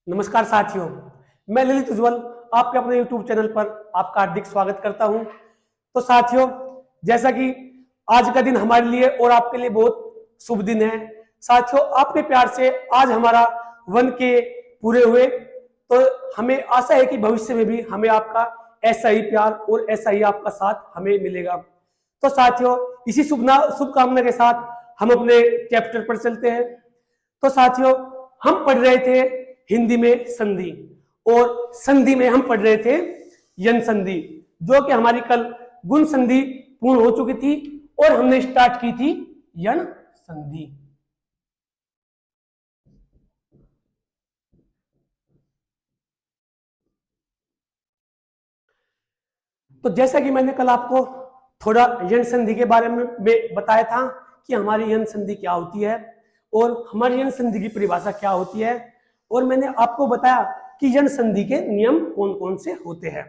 नमस्कार साथियों, मैं ललित उज्ज्वल आपके अपने YouTube चैनल पर आपका हार्दिक स्वागत करता हूं। तो साथियों, जैसा कि आज का दिन हमारे लिए और आपके लिए बहुत शुभ दिन है। साथियों, आपके प्यार से आज हमारा 1K पूरे हुए, तो हमें आशा है कि भविष्य में भी हमें आपका ऐसा ही प्यार और ऐसा ही आपका साथ हमें मिलेगा। तो साथियों, इसी शुभकामना के साथ हम अपने चैप्टर पर चलते हैं। तो साथियों, हम पढ़ रहे थे हिंदी में संधि, और संधि में हम पढ़ रहे थे यन संधि, जो कि हमारी कल गुण संधि पूर्ण हो चुकी थी और हमने स्टार्ट की थी यन संधि। तो जैसा कि मैंने कल आपको थोड़ा यन संधि के बारे में बताया था कि हमारी यन संधि क्या होती है और हमारी यन संधि की परिभाषा क्या होती है, और मैंने आपको बताया कि यन संधि के नियम कौन कौन से होते हैं।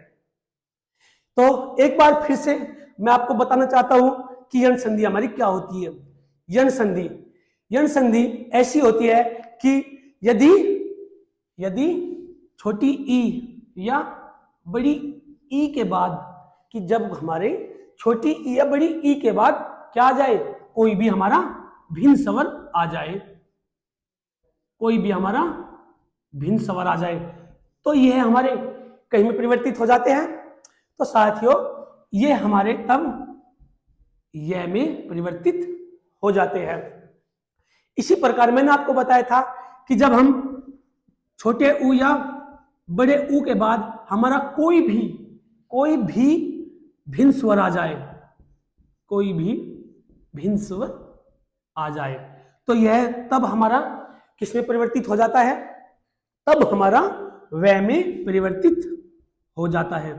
तो एक बार फिर से मैं आपको बताना चाहता हूं कि यन संधि हमारी क्या होती है। यन संधि यन संधि ऐसी होती है कि यदि यदि छोटी ई या बड़ी ई के बाद, कि जब हमारे छोटी ई या बड़ी ई के बाद क्या आ जाए, कोई भी हमारा भिन्न स्वर आ जाए, कोई भी हमारा भिन्न स्वर आ जाए, तो यह हमारे कहीं में परिवर्तित हो जाते हैं। तो साथियों, ये हमारे तब यह में परिवर्तित हो जाते हैं। इसी प्रकार मैंने आपको बताया था कि जब हम छोटे ऊ या बड़े ऊ के बाद हमारा कोई भी भिन्न स्वर आ जाए, कोई भी भिन्न स्वर आ जाए, तो यह तब हमारा किसमें परिवर्तित हो जाता है, तब हमारा वह में परिवर्तित हो जाता है।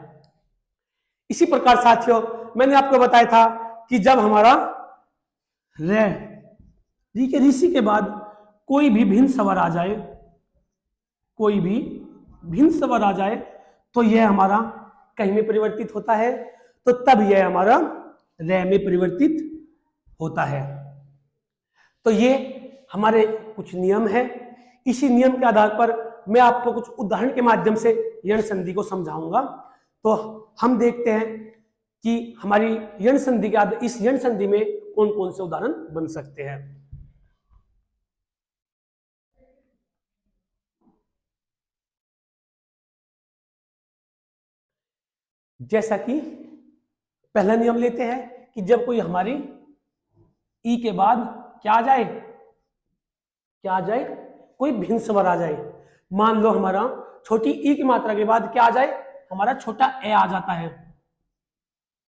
इसी प्रकार साथियों, मैंने आपको बताया था कि जब हमारा री के ऋषि के बाद कोई भी भिन्न स्वर आ जाए, कोई भी भिन्न स्वर आ जाए, तो यह हमारा कहीं में परिवर्तित होता है, तो तब यह हमारा रे में परिवर्तित होता है। तो ये हमारे कुछ नियम हैं। इसी नियम के आधार पर मैं आपको कुछ उदाहरण के माध्यम से यण संधि को समझाऊंगा। तो हम देखते हैं कि हमारी यण संधि के आधार, इस यण संधि में कौन कौन से उदाहरण बन सकते हैं। जैसा कि पहला नियम लेते हैं कि जब कोई हमारी ई के बाद क्या आ जाए, कोई भिन्न स्वर आ जाए। मान लो हमारा छोटी ई की मात्रा के बाद क्या आ जाए, हमारा छोटा ए आ जाता है,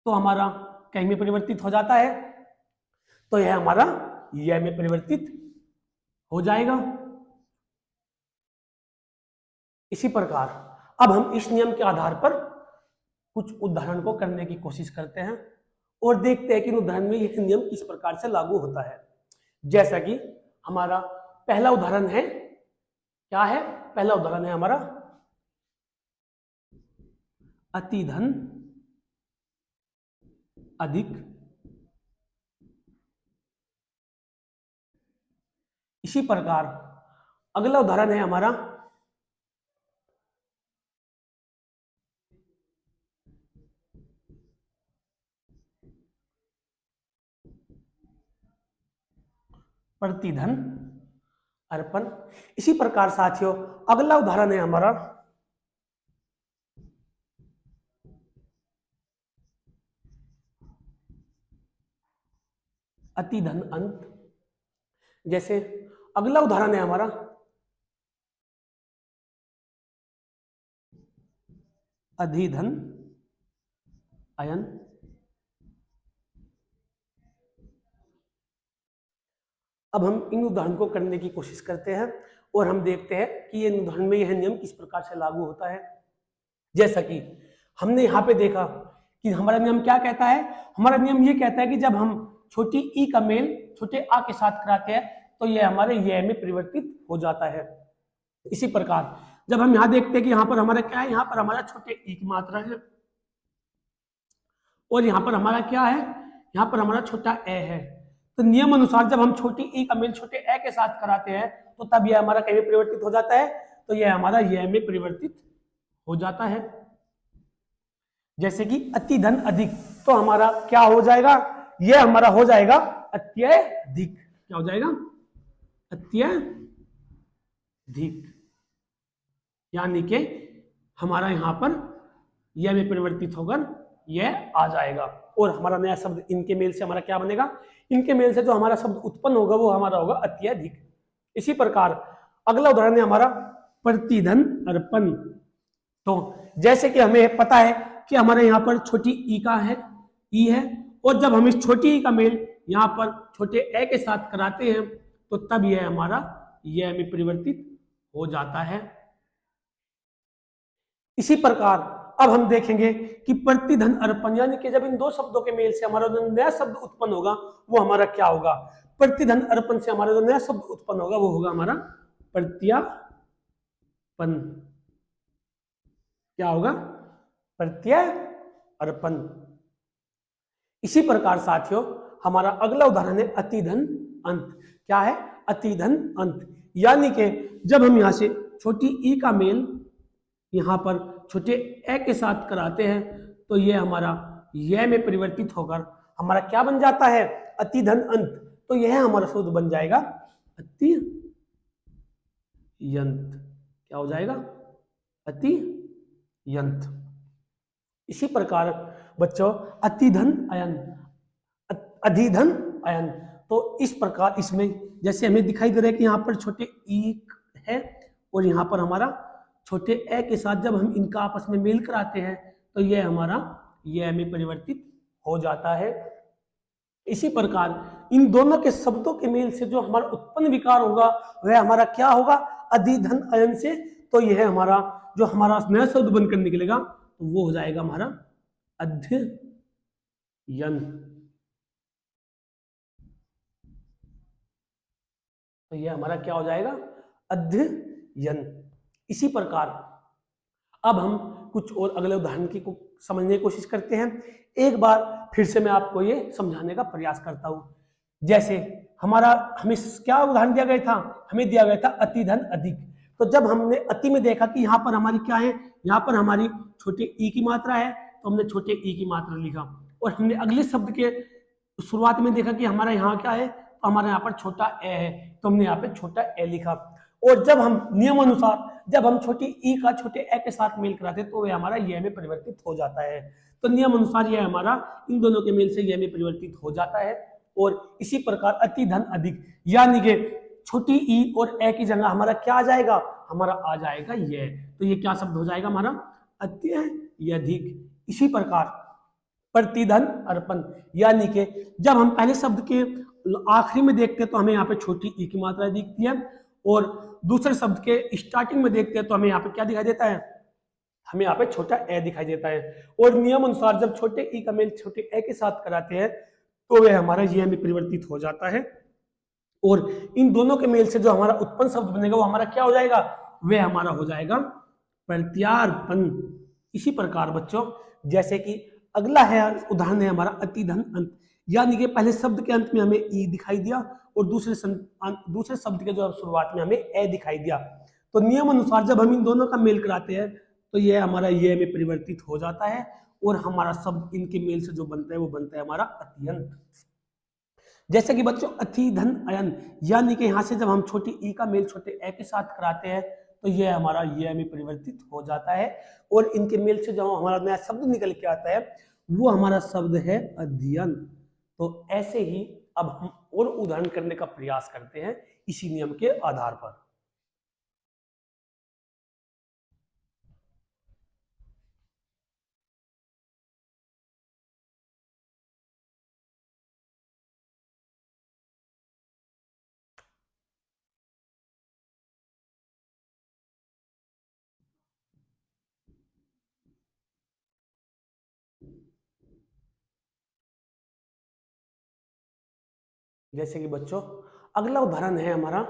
तो हमारा कहीं में परिवर्तित हो जाता है, तो यह हमारा यह में परिवर्तित हो जाएगा। इसी प्रकार अब हम इस नियम के आधार पर कुछ उदाहरण को करने की कोशिश करते हैं और देखते हैं कि उदाहरण में यह नियम किस प्रकार से लागू होता है। जैसा कि हमारा पहला उदाहरण है, क्या है, पहला उदाहरण है हमारा अति धन अधिक। इसी प्रकार अगला उदाहरण है हमारा प्रतिधन अर्पण। इसी प्रकार साथियों अगला उदाहरण है हमारा अति धन अंत। जैसे अगला उदाहरण है हमारा अधिधन अयन। अब हम इन उदाहरण को करने की कोशिश करते हैं और हम देखते हैं कि ये उदाहरण में यह नियम किस प्रकार से लागू होता है। जैसा कि हमने यहाँ पे देखा कि हमारा नियम क्या कहता है, हमारा नियम ये कहता है कि जब हम छोटी ई का मेल छोटे आ के साथ कराते हैं, तो यह हमारे यह में परिवर्तित हो जाता है। इसी प्रकार जब हम यहाँ देखते हैं कि यहाँ पर हमारा क्या है, यहाँ पर हमारा छोटे ई की मात्रा है और यहाँ पर हमारा क्या है, यहाँ पर हमारा छोटा ए है, तो नियम अनुसार जब हम छोटी ई का मेल छोटे ए के साथ कराते हैं, तो तब यह हमारा कहीं परिवर्तित हो जाता है, तो यह हमारा यह में परिवर्तित हो जाता है। जैसे कि अति धन अधिक, तो हमारा क्या हो जाएगा, यह हमारा हो जाएगा अत्यधिक। क्या हो जाएगा, अत्यधिक, यानी कि हमारा यहां पर यह में परिवर्तित होकर यह आ जाएगा और हमारा नया शब्द इनके मेल से हमारा क्या बनेगा, इनके मेल से जो हमारा शब्द उत्पन्न होगा वो हमारा होगा अत्यधिक। इसी प्रकार अगला उदाहरण है हमारा प्रतिधन अर्पण। तो जैसे कि हमें पता है कि हमारे यहाँ पर छोटी ई का है, ई है, और जब हम इस छोटी ई का मेल यहाँ पर छोटे ए के साथ कराते हैं तो तब यह हमारा यह में परिवर्तित हो जाता है। इसी प्रकार अब हम देखेंगे कि प्रतिधन अर्पण, यानी कि जब इन दो शब्दों के मेल से हमारा जो नया शब्द उत्पन्न होगा वो हमारा क्या होगा। प्रतिधन अर्पण से हमारा जो नया शब्द उत्पन्न होगा वो होगा हमारा प्रत्यापन। क्या होगा, प्रत्यर्पण। इसी प्रकार साथियों हमारा अगला उदाहरण है अतिधन अंत। क्या है, अतिधन अंत, यानी कि जब हम यहां से छोटी ई का मेल यहां पर छोटे ए के साथ कराते हैं तो यह हमारा यह में परिवर्तित होकर हमारा क्या बन जाता है, अतिधन अंत। तो यह हमारा शब्द बन जाएगा अतियंत। क्या हो जाएगा, अतियंत। इसी प्रकार बच्चों अतिधन अयन, अधिधन अयन, तो इस प्रकार इसमें जैसे हमें दिखाई दे रहा है कि यहाँ पर छोटे ई है और यहाँ पर हमारा छोटे ए के साथ जब हम इनका आपस में मेल कराते हैं तो यह हमारा यह में परिवर्तित हो जाता है। इसी प्रकार इन दोनों के शब्दों के मेल से जो हमारा उत्पन्न विकार होगा वह हमारा क्या होगा, अधिधन अयन से। तो यह हमारा जो हमारा नया शब्द बनकर निकलेगा तो वो हो जाएगा हमारा अध्ययन। तो यह हमारा क्या हो जाएगा, अध्ययन। इसी प्रकार अब हम कुछ और अगले उदाहरण की समझने की कोशिश करते हैं। एक बार फिर से मैं आपको ये समझाने का प्रयास करता हूं। जैसे हमारा हमें क्या उदाहरण दिया गया था, हमें दिया गया था अतिधन अधिक। तो जब हमने अति में देखा कि यहाँ पर हमारी क्या है, यहाँ पर हमारी छोटे ई की मात्रा है तो हमने छोटे ई की मात्रा लिखा, और हमने अगले शब्द के शुरुआत में देखा कि हमारा यहाँ क्या है, तो हमारे यहाँ पर छोटा ए है तो हमने यहाँ पे छोटा ए लिखा। और जब हम नियम अनुसार जब हम छोटी ई का छोटे ए के साथ मेल कराते तो वह हमारा ये में परिवर्तित हो जाता है। तो नियम अनुसार यह हमारा इन दोनों के मेल से ये में परिवर्तित हो जाता है। और इसी प्रकार अति धन अधिक, यानी कि छोटी ई और ए की जगह हमारा क्या आ जाएगा, हमारा आ जाएगा ये। तो ये क्या शब्द हो जाएगा हमारा, अत्यधिक। इसी प्रकार प्रतिधन अर्पण, यानी कि जब हम पहले शब्द के आखिरी में देखते हैं तो हमें यहाँ पे छोटी ई की मात्रा दिखती है, और दूसरे शब्द के स्टार्टिंग में देखते हैं तो हमें यहाँ पे क्या दिखाई देता है, हमें यहाँ पे छोटा ए दिखाई देता है। और नियम अनुसार जब छोटे ई का मेल छोटे ए के साथ कराते हैं तो वह हमारा ये में परिवर्तित हो जाता है। और इन दोनों के मेल से जो हमारा उत्पन्न शब्द बनेगा वो हमारा क्या हो जाएगा, वह हमारा हो जाएगा प्रत्यार्पण। इसी प्रकार बच्चों जैसे कि अगला है उदाहरण है हमारा अतिधन अंत, यानी कि पहले शब्द के अंत में हमें ई दिखाई दिया और दूसरे शब्द के जो शुरुआत में हमें ए दिखाई दिया। तो नियम अनुसार जब हम इन दोनों का मेल कराते हैं तो यह हमारा ये में परिवर्तित हो जाता है और हमारा शब्द इनके मेल से जो बनता है वो बनता है हमारा अत्यंत। जैसे कि बच्चों अतिधन अयन, यानी कि यहां से जब हम छोटी ई का मेल छोटे ए के साथ कराते हैं तो यह हमारा ये में परिवर्तित हो जाता है और इनके मेल से जो हमारा नया शब्द निकल के आता है वो हमारा शब्द है अध्ययन। तो ऐसे ही अब हम और उदाहरण करने का प्रयास करते हैं इसी नियम के आधार पर। जैसे कि बच्चों अगला उदाहरण है हमारा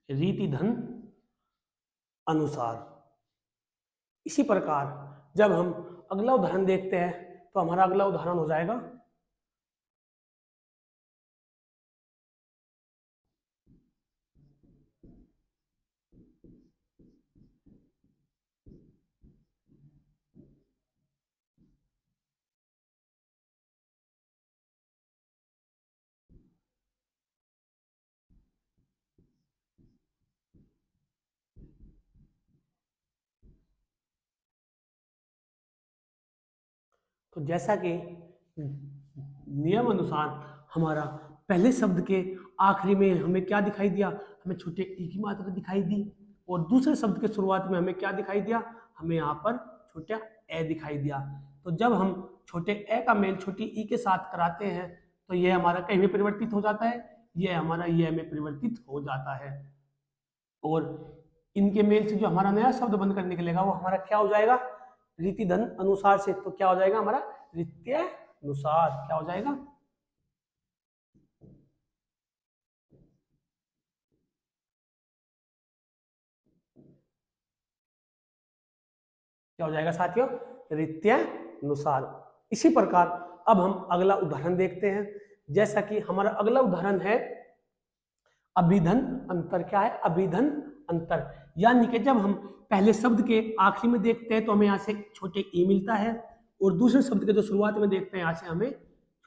रीति धन अनुसार। इसी प्रकार जब हम अगला उदाहरण देखते हैं तो हमारा अगला उदाहरण हो जाएगा तो जैसा कि नियम अनुसार हमारा पहले शब्द के आखिरी में हमें क्या दिखाई दिया, हमें छोटे ई की मात्रा दिखाई दी, और दूसरे शब्द के शुरुआत में हमें क्या दिखाई दिया, हमें यहाँ पर छोटा ए दिखाई दिया। तो जब हम छोटे ए का मेल छोटी ई के साथ कराते हैं तो यह हमारा कहीं में परिवर्तित हो जाता है, यह हमारा यह में परिवर्तित हो जाता है, और इनके मेल से जो हमारा नया शब्द बनकर निकलेगा वो हमारा क्या हो जाएगा, रीति धन अनुसार से। तो क्या हो जाएगा हमारा रीत्य अनुसार, क्या हो जाएगा, क्या हो जाएगा साथियों, रीत्य अनुसार। इसी प्रकार अब हम अगला उदाहरण देखते हैं। जैसा कि हमारा अगला उदाहरण है अभिधन अंतर। क्या है, अभिधन अंतर, यानी कि जब हम पहले शब्द के आखिरी में देखते हैं तो हमें यहाँ से छोटे ए मिलता है, और दूसरे शब्द के जो शुरुआत में देखते हैं यहाँ से हमें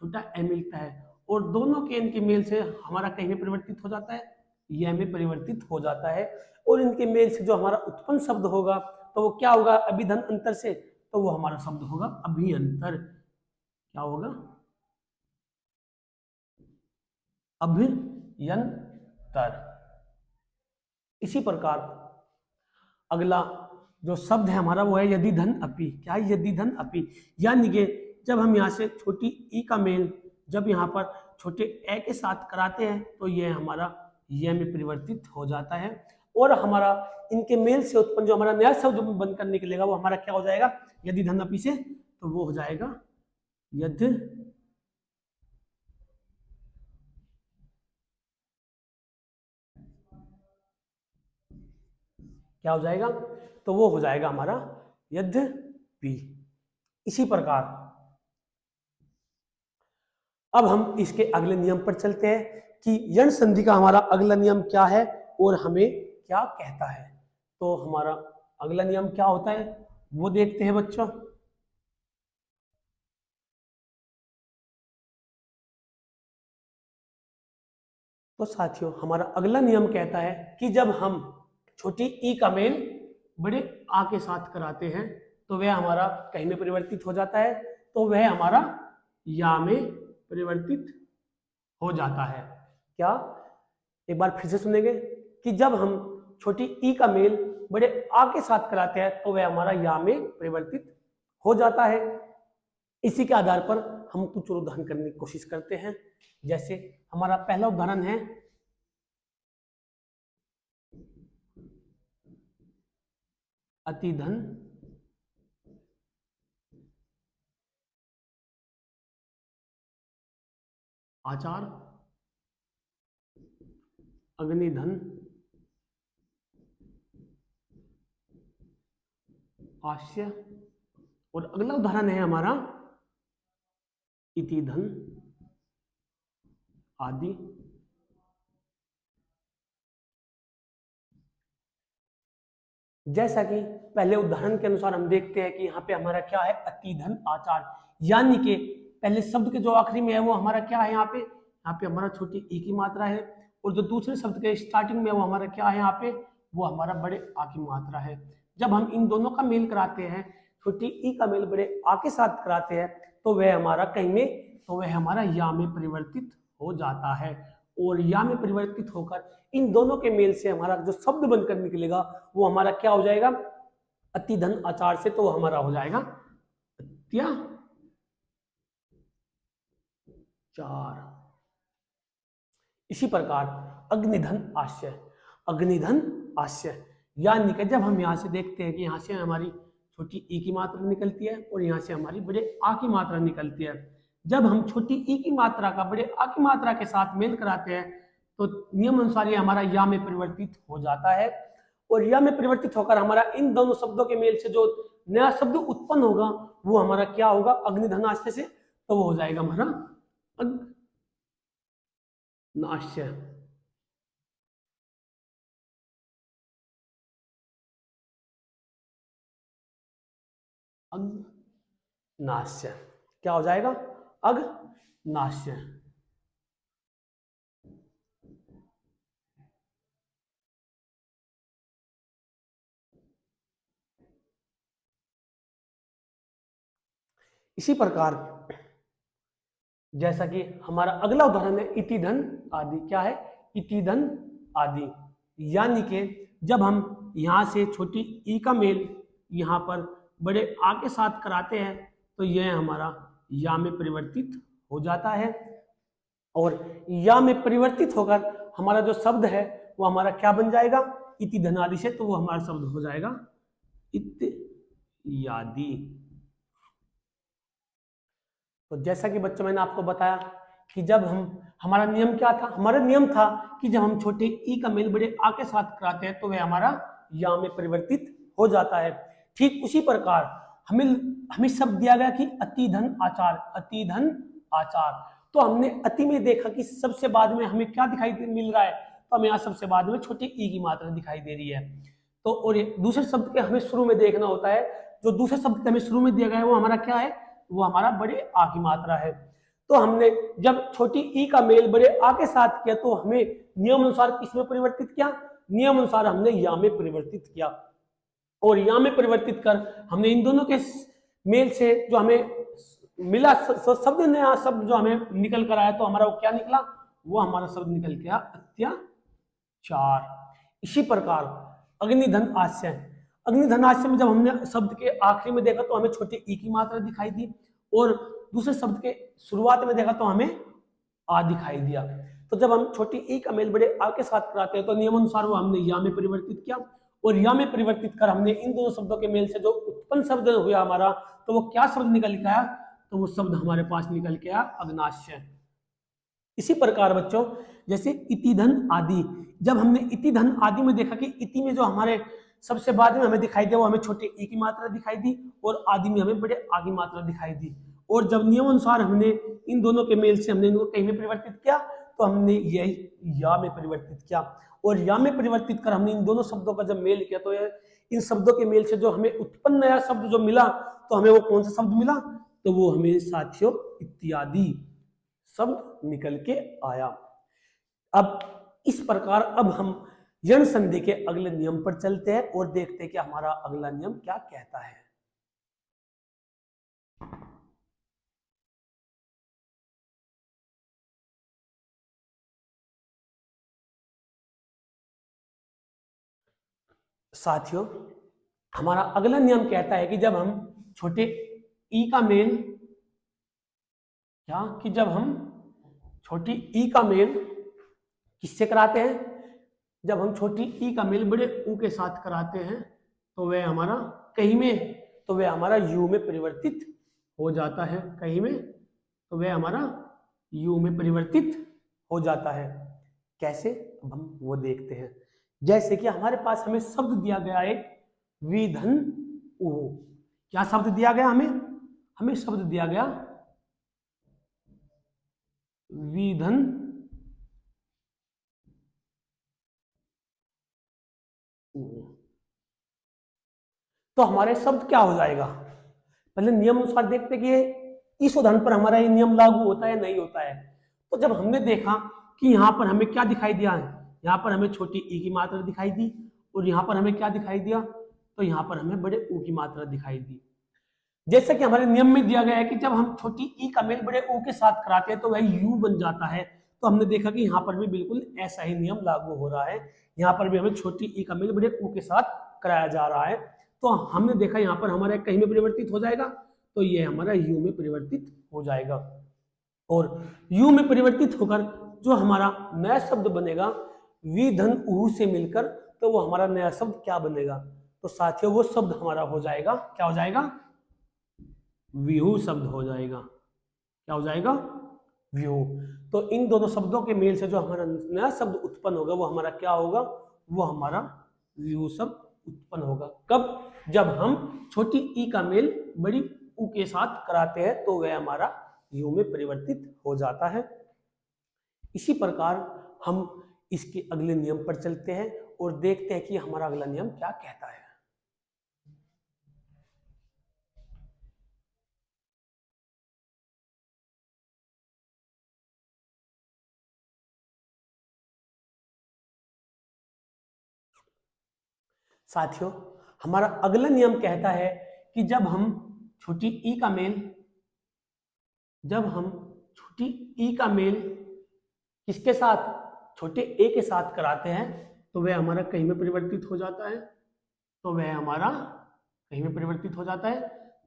छोटा ए मिलता है, और दोनों के इनके मेल से हमारा कहीं में परिवर्तित हो जाता है, यह में परिवर्तित हो जाता है, और इनके मेल से जो हमारा उत्पन्न शब्द होगा तो वो क्या होगा, अभिधन अंतर से, तो वो हमारा शब्द होगा अभियंतर। क्या होगा, अभियंतर। इसी प्रकार अगला जो शब्द है हमारा वो है यदि धन अपि। क्या है, यदि धन अपि, यानी कि जब हम यहाँ से छोटी ई का मेल जब यहाँ पर छोटे ए के साथ कराते हैं तो यह हमारा यह में परिवर्तित हो जाता है, और हमारा इनके मेल से उत्पन्न जो हमारा नया शब्द बनकर निकलेगा वो हमारा क्या हो जाएगा, यदि धन अपि से, तो वो हो जाएगा यदि क्या हो जाएगा, तो वो हो जाएगा हमारा यद्यपि। इसी प्रकार अब हम इसके अगले नियम पर चलते हैं कि यण संधि का हमारा अगला नियम क्या है और हमें क्या कहता है। तो हमारा अगला नियम क्या होता है वो देखते हैं बच्चों। तो साथियों हमारा अगला नियम कहता है कि जब हम छोटी ई का मेल बड़े आ के साथ कराते हैं तो वह हमारा कहीं में परिवर्तित हो जाता है, तो वह हमारा या में परिवर्तित हो जाता है। क्या, एक बार फिर से सुनेंगे कि जब हम छोटी ई का मेल बड़े आ के साथ कराते हैं तो वह हमारा या में परिवर्तित हो जाता है। इसी के आधार पर हम कुछ उदाहरण करने की कोशिश करते हैं। जैसे हमारा पहला उदाहरण है अतिधन आचार, अग्निधन आश्य, और अगला उदाहरण है हमारा इतिधन आदि। जैसा कि पहले उदाहरण के अनुसार हम देखते हैं कि यहाँ पे हमारा क्या है, अतिधन आचार, यानी कि पहले शब्द के जो आखिरी में है वो हमारा क्या है, यहाँ पे हमारा छोटी ई की मात्रा है, और जो दूसरे शब्द के स्टार्टिंग में वो हमारा क्या है, यहाँ पे वो हमारा बड़े आ की मात्रा है। जब हम इन दोनों का मेल कराते हैं, छोटी ई का मेल बड़े आ के साथ कराते हैं तो वह हमारा कहीं में, तो वह हमारा या में परिवर्तित हो जाता है, और या में परिवर्तित होकर इन दोनों के मेल से हमारा जो शब्द बनकर निकलेगा वो हमारा क्या हो जाएगा, अतिधन आचार से, तो वो हमारा हो जाएगा अत्याचार। इसी प्रकार अग्निधन आश्य, अग्निधन आश्य, यानी कि जब हम यहाँ से देखते हैं कि यहाँ से हमारी छोटी ई की मात्रा निकलती है और यहाँ से हमारी बड़े आ की मात्रा निकलती है, जब हम छोटी ई की मात्रा का बड़े आ की मात्रा के साथ मेल कराते हैं तो नियम अनुसार ये हमारा या में परिवर्तित हो जाता है, और या में परिवर्तित होकर हमारा इन दोनों शब्दों के मेल से जो नया शब्द उत्पन्न होगा वो हमारा क्या होगा, अग्निधनाश्य से, तो वो हो जाएगा हमारा अग्नाश्य। अग्नाश्य क्या हो जाएगा, अग्नाश्य। इसी प्रकार जैसा कि हमारा अगला उदाहरण है इति धन आदि। क्या है, इति धन आदि, यानी कि जब हम यहां से छोटी ई का मेल यहां पर बड़े आ के साथ कराते हैं तो यह हमारा या में परिवर्तित हो जाता है, और या में परिवर्तित होकर हमारा जो शब्द है वो हमारा क्या बन जाएगा, इति धन आदि से, तो वो हमारा शब्द हो जाएगा इत्यादि। तो जैसा कि बच्चों मैंने आपको बताया कि जब हमारा नियम क्या था, हमारा नियम था कि जब हम छोटे ई का मेल बड़े आ के साथ कराते हैं तो वह हमारा या में परिवर्तित हो जाता है। ठीक उसी प्रकार हमें शब्द दिया गया कि अति धन आचार, अति धन आचार, तो हमने अति में देखा कि सबसे बाद में हमें क्या दिखाई मिल रहा है, तो हमें यहाँ सबसे बाद में छोटे ई की मात्रा दिखाई दे रही है। तो और दूसरे शब्द के हमें शुरू में देखना होता है, जो दूसरे शब्द हमें शुरू में दिया गया है वो हमारा क्या है, वो हमारा बड़े आ की मात्रा है। तो हमने जब छोटी ई का मेल बड़े आ के साथ किया तो हमें नियम अनुसार किसमें परिवर्तित किया, नियम अनुसार हमने या में परिवर्तित किया, और या में परिवर्तित कर हमने इन दोनों के मेल से जो हमें मिला शब्द, नया शब्द जो हमें निकल कर आया, तो हमारा वो क्या निकला, वो हमारा शब्द निकल गया अत्याचार। इसी प्रकार अग्निधन आश्य, अग्निधन आश्य में जब हमने शब्द के आखिरी में देखा तो हमें छोटे ई की मात्रा दिखाई दी, और दूसरे शब्द के शुरुआत में देखा तो हमें आ दिखाई दिया। तो जब हम छोटी ई का मेल बड़े आ के साथ कराते हैं तो नियम अनुसार वो हमने या में परिवर्तित किया, और या में परिवर्तित कर हमने इन दोनों शब्दों के मेल से जो उत्पन्न शब्द हुआ हमारा, तो वो क्या शब्द निकल के आया, तो वो शब्द हमारे पास निकल के आया अग्नाश्य। इसी प्रकार बच्चों जैसे इति धन आदि, जब हमने इति धन आदि में देखा कि इति में जो हमारे सबसे बाद में हमें दिखाई दिया वो हमें छोटे ई की मात्रा दिखाई दी, और आदि में हमें बड़े आ की मात्रा दिखाई दी, और जब नियम अनुसार हमने इन दोनों के मेल से हमने इनको कहीं में परिवर्तित किया तो हमने यही या में परिवर्तित किया, और या में परिवर्तित कर हमने इन दोनों शब्दों का जब मेल किया तो इन शब्दों के मेल से जो हमें उत्पन्न नया शब्द जो मिला, तो हमें वो कौन सा शब्द मिला, तो वो हमें साथियों इत्यादि शब्द निकल के आया। अब इस प्रकार अब हम यण संधि के अगले नियम पर चलते हैं और देखते हैं कि हमारा अगला नियम क्या कहता है। साथियों हमारा अगला नियम कहता है कि जब हम छोटे ई का मेल, क्या कि जब हम छोटी ई का मेल किससे कराते हैं, जब हम छोटी ई का मेल बड़े ऊ के साथ कराते हैं तो वह हमारा कहीं में, तो वह हमारा यू में परिवर्तित हो जाता है, कहीं में तो वह हमारा यू में परिवर्तित हो जाता है। कैसे, अब हम वो देखते हैं। जैसे कि हमारे पास हमें शब्द दिया गया है विधन ऊ, क्या शब्द दिया गया हमें शब्द दिया गया विधन ऊ। तो हमारे शब्द क्या हो जाएगा, पहले नियम अनुसार देखते कि इस उदाहरण पर हमारा ये नियम लागू होता है नहीं होता है। तो जब हमने देखा कि यहाँ पर हमें क्या दिखाई दिया है, यहाँ पर हमें छोटी ई की मात्रा दिखाई दी, और यहाँ पर हमें क्या दिखाई दिया, तो यहाँ पर हमें बड़े ऊ की मात्रा दिखाई दी। जैसे कि हमारे नियम में दिया गया है कि जब हम छोटी ई का मेल बड़े ऊ के साथ कराते हैं तो वह यू बन जाता है, तो हमने देखा कि यहाँ पर भी बिल्कुल ऐसा ही नियम लागू हो रहा है, यहाँ पर भी हमें छोटी ई का मेल बड़े ऊ के साथ कराया जा रहा है। तो हमने देखा यहाँ पर हमारा कहीं में परिवर्तित हो जाएगा, तो ये हमारा यू में परिवर्तित हो जाएगा, और यू में परिवर्तित होकर जो हमारा नया शब्द बनेगा विधन ऊ से मिलकर, तो वो हमारा नया शब्द क्या बनेगा, तो साथियों वो शब्द हमारा हो जाएगा, क्या हो जाएगा, व्यूह शब्द हो जाएगा। क्या हो जाएगा, व्यूह। तो इन दोनों शब्दों के मेल से जो हमारा नया शब्द उत्पन्न होगा वो हमारा क्या होगा, वो हमारा यू सब उत्पन्न होगा। कब? जब हम छोटी ई का मेल बड़ी ऊ के साथ कराते हैं तो वह हमारा यू में परिवर्तित हो जाता है। इसी प्रकार हम इसके अगले नियम पर चलते हैं और देखते हैं कि हमारा अगला नियम क्या कहता है। साथियों, हमारा अगला नियम कहता है कि जब हम छोटी ई का मेल किसके साथ? छोटे ए के साथ कराते हैं तो वह हमारा कहीं में परिवर्तित हो जाता है। तो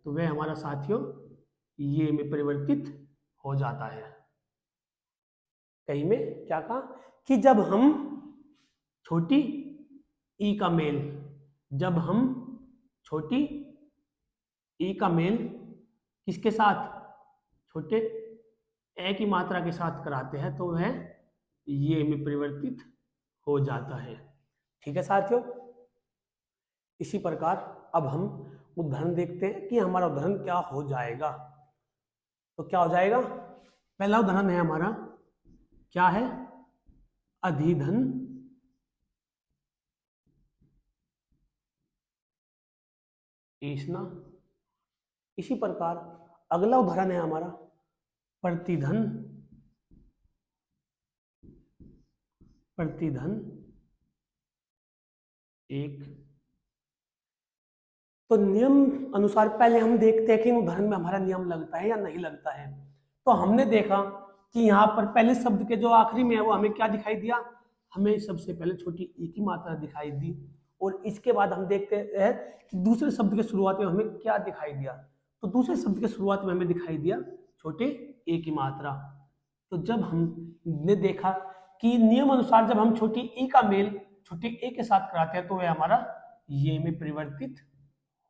वह हमारा साथियों ये में परिवर्तित हो जाता है। कहीं में क्या कहा कि जब हम छोटी ई का मेल किसके साथ? छोटे ए की मात्रा के साथ कराते हैं तो वह ये में परिवर्तित हो जाता है। ठीक है साथियों, इसी प्रकार अब हम उदाहरण देखते हैं कि हमारा उदाहरण क्या हो जाएगा। तो क्या हो जाएगा? पहला उदाहरण है हमारा, क्या है? अधिधन ऐसना। इसी प्रकार अगला उदाहरण है हमारा प्रतिधन एक। तो नियम अनुसार पहले हम देखते हैं कि इन उदाहरण में हमारा नियम लगता है या नहीं लगता है। तो हमने देखा कि यहाँ पर पहले शब्द के जो आखिरी में है वो हमें क्या दिखाई दिया? हमें सबसे पहले छोटी ई की मात्रा दिखाई दी और इसके बाद हम देखते हैं कि दूसरे शब्द के शुरुआत में हमें क्या दिखाई दिया। तो दूसरे शब्द के शुरुआत में हमें दिखाई दिया छोटे ए की मात्रा। तो जब हमने देखा कि नियम अनुसार जब हम छोटी ई का मेल छोटे ए के साथ कराते हैं तो वह हमारा ये में परिवर्तित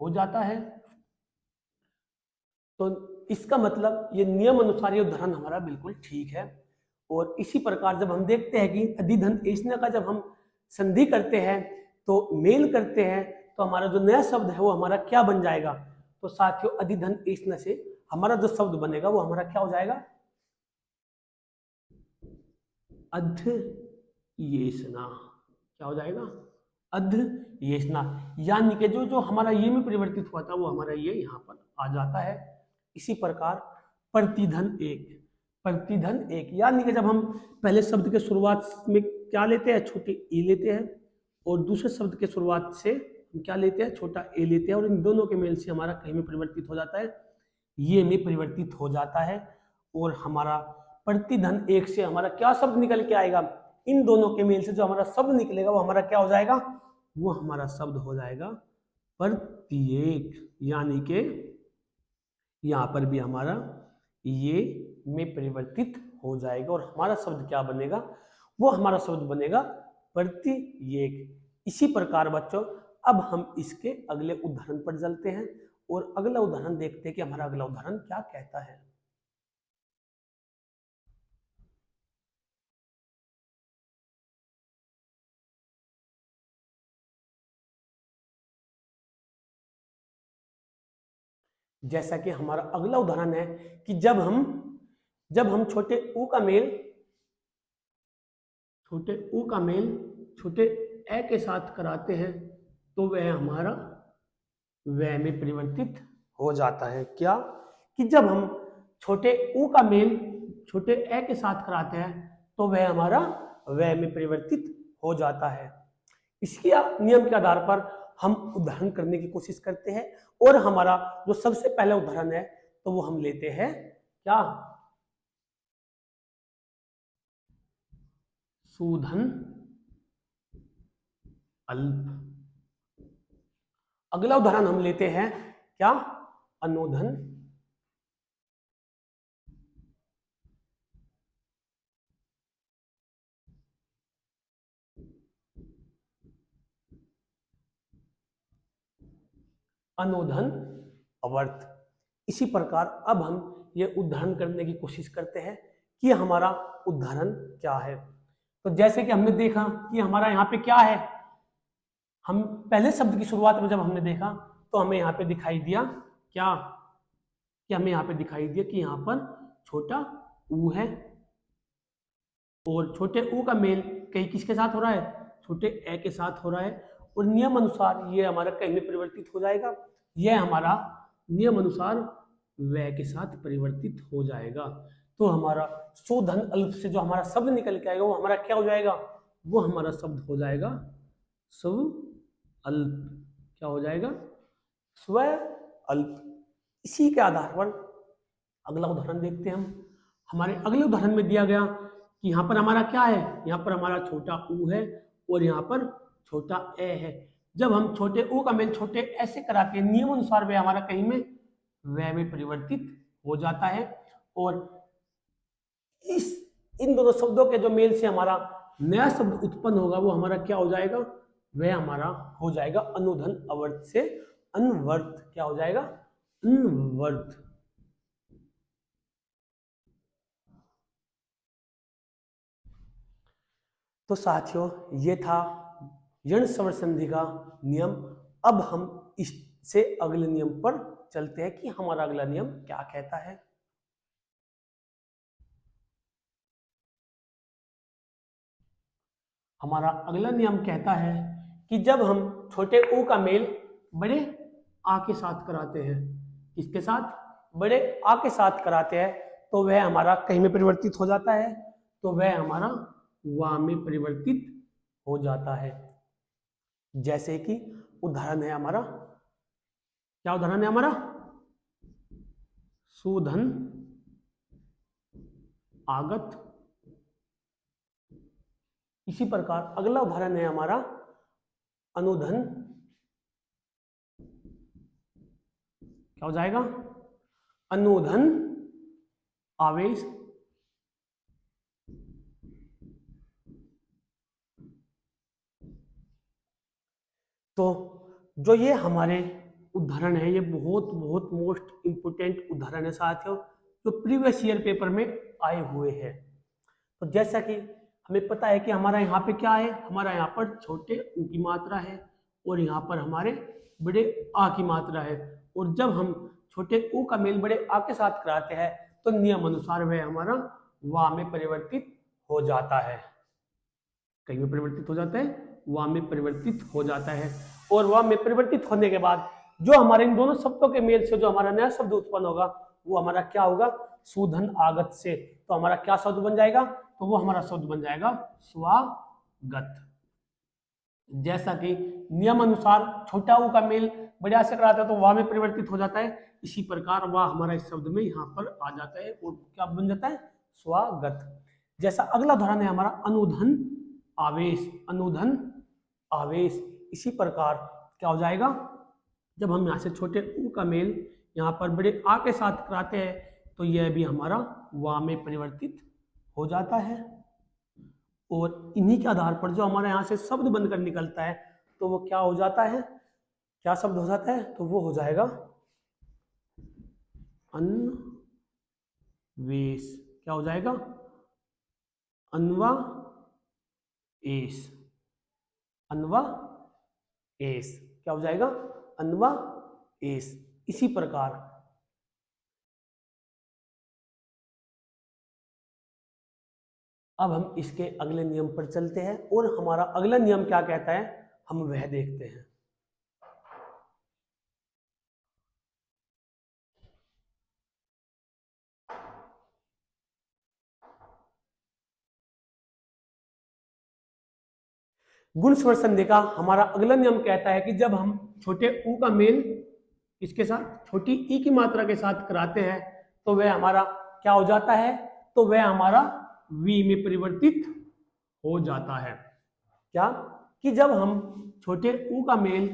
हो जाता है। तो इसका मतलब ये नियम अनुसार ये उदाहरण हमारा बिल्कुल ठीक है। और इसी प्रकार जब हम देखते हैं कि अधिधन ऐसना का जब हम संधि करते हैं तो मेल करते हैं तो हमारा जो नया शब्द है वो हमारा क्या बन जाएगा? तो साथियों अधिधन ऐसना से हमारा जो शब्द बनेगा वो हमारा क्या हो जाएगा? अध्येषणा। क्या हो जाएगा? अध्येषणा। यानी कि जो हमारा ये में परिवर्तित हुआ था वो हमारा ये यहाँ पर आ जाता है। इसी प्रकार प्रतिधन एक यानी कि जब हम पहले शब्द के शुरुआत में क्या लेते हैं? छोटे ई लेते हैं और दूसरे शब्द के शुरुआत से हम क्या लेते हैं? छोटा ए लेते हैं और इन दोनों के मेल से हमारा कहीं में परिवर्तित हो जाता है, ये में परिवर्तित हो जाता है। और हमारा प्रतिधन एक से हमारा क्या शब्द निकल के आएगा? इन दोनों के मेल से जो हमारा शब्द निकलेगा वो हमारा क्या हो जाएगा? वो हमारा शब्द हो जाएगा प्रत्येक। यानी कि यहाँ पर भी हमारा ये में परिवर्तित हो जाएगा और हमारा शब्द क्या बनेगा? वो हमारा शब्द बनेगा प्रत्येक। इसी प्रकार बच्चों अब हम इसके अगले उदाहरण पर चलते हैं और अगला उदाहरण देखते हैं कि हमारा अगला उदाहरण क्या कहता है। जैसा कि हमारा अगला उदाहरण है कि जब हम छोटे ऊ का मेल छोटे ए के साथ कराते हैं तो वह हमारा वह में परिवर्तित हो जाता है। क्या? कि जब हम छोटे ऊ का मेल छोटे ए के साथ कराते हैं तो वह हमारा वह में परिवर्तित हो जाता है। इसके नियम के आधार पर हम उदाहरण करने की कोशिश करते हैं और हमारा जो सबसे पहला उदाहरण है तो वो हम लेते हैं क्या? सूधन अल्प। अगला उदाहरण हम लेते हैं क्या? अनुधन अवर्त। इसी प्रकार अब हम ये उदाहरण करने की कोशिश करते हैं कि हमारा उदाहरण क्या है। तो जैसे कि हमने देखा कि हमारा यहाँ पे क्या है? हम पहले शब्द की शुरुआत में जब हमने देखा तो हमें यहाँ पे दिखाई दिया क्या, कि हमें यहाँ पे दिखाई दिया कि यहाँ पर छोटा ऊ है और छोटे ऊ का मेल कहीं किसके साथ हो रहा है, छोटे ए के साथ हो रहा है, और नियम अनुसार ये हमारा कहीं में परिवर्तित हो जाएगा, यह हमारा नियम अनुसार वह के साथ परिवर्तित हो जाएगा। तो हमारा शोधन अल्प से जो हमारा शब्द निकल के आएगा वो हमारा क्या हो जाएगा, वो हमारा शब्द हो जाएगा स्व अल्प। क्या हो जाएगा, स्व अल्प। इसी के आधार पर अगला उदाहरण देखते हैं हम। हमारे अगले उदाहरण में दिया गया कि यहाँ पर हमारा क्या है, यहाँ पर हमारा छोटा ऊ है और यहाँ पर छोटा ए है। जब हम छोटे ऊ का मेल छोटे ए से कराते हैं नियम अनुसार वह हमारा कहीं में वह में परिवर्तित हो जाता है, और इन दोनों शब्दों के जो मेल से हमारा नया शब्द उत्पन्न होगा वो हमारा क्या हो जाएगा, वह हमारा हो जाएगा अनुधन अवर्त से अनवर्त। क्या हो जाएगा, अनवर्त। तो साथियों ये था यण स्वर संधि का नियम। अब हम इससे अगले नियम पर चलते हैं कि हमारा अगला नियम क्या कहता है। हमारा अगला नियम कहता है कि जब हम छोटे ऊ का मेल बड़े आ के साथ कराते हैं, किसके साथ, बड़े आ के साथ कराते हैं, तो वह हमारा कहीं में परिवर्तित हो जाता है, तो वह हमारा वा में परिवर्तित हो जाता है। जैसे कि उदाहरण है हमारा, क्या उदाहरण है हमारा, सुधन आगत। इसी प्रकार अगला उदाहरण है हमारा अनुधन, क्या हो जाएगा, अनुधन आवेश। तो जो ये हमारे उदाहरण है ये बहुत बहुत मोस्ट इंपोर्टेंट उदाहरण है साथियों, जो प्रीवियस ईयर पेपर में आए हुए हैं। तो जैसा कि हमें पता है कि हमारा यहाँ पे क्या है, हमारा यहाँ पर छोटे ऊ की मात्रा है और यहाँ पर हमारे बड़े आ की मात्रा है, और जब हम छोटे ऊ का मेल बड़े आ के साथ कराते हैं तो नियम अनुसार वह हमारा वा में परिवर्तित हो जाता है। कहीं में परिवर्तित हो जाता है, वा में परिवर्तित हो जाता है, और वा में परिवर्तित होने के बाद जो हमारे इन दोनों शब्दों के मेल से जो हमारा नया शब्द उत्पन्न होगा वो हमारा क्या होगा, सुधन आगत से। तो हमारा क्या शब्द बन जाएगा, तो वो हमारा शब्द बन जाएगा स्वागत। जैसा कि नियम अनुसार छोटा ऊ का मेल बड़े से कराता है तो वाह में परिवर्तित हो जाता है, इसी प्रकार वाह हमारा इस शब्द में यहाँ पर आ जाता है और क्या बन जाता है, स्वागत। जैसा अगला उदाहरण है हमारा अनुधन आवेश, अनुधन आवेश। इसी प्रकार क्या हो जाएगा, जब हम यहाँ से छोटे ऊ का मेल यहाँ पर बड़े आ के साथ कराते हैं तो यह भी हमारा वा में परिवर्तित हो जाता है, और इन्हीं के आधार पर जो हमारे यहाँ से शब्द बनकर निकलता है तो वो क्या हो जाता है, क्या शब्द हो जाता है, तो वो हो जाएगा अन्वेष। क्या हो जाएगा, अनवा एस, अनवा एस। क्या हो जाएगा, अनवा एस। इसी प्रकार अब हम इसके अगले नियम पर चलते हैं, और हमारा अगला नियम क्या कहता है हम वह देखते हैं। गुण स्वर संधि का हमारा अगला नियम कहता है कि जब हम छोटे ऊ का मेल इसके साथ छोटी ई की मात्रा के साथ कराते हैं तो वह हमारा क्या हो जाता है, तो वह हमारा वी में परिवर्तित हो जाता है। क्या, कि जब हम छोटे ऊ का मेल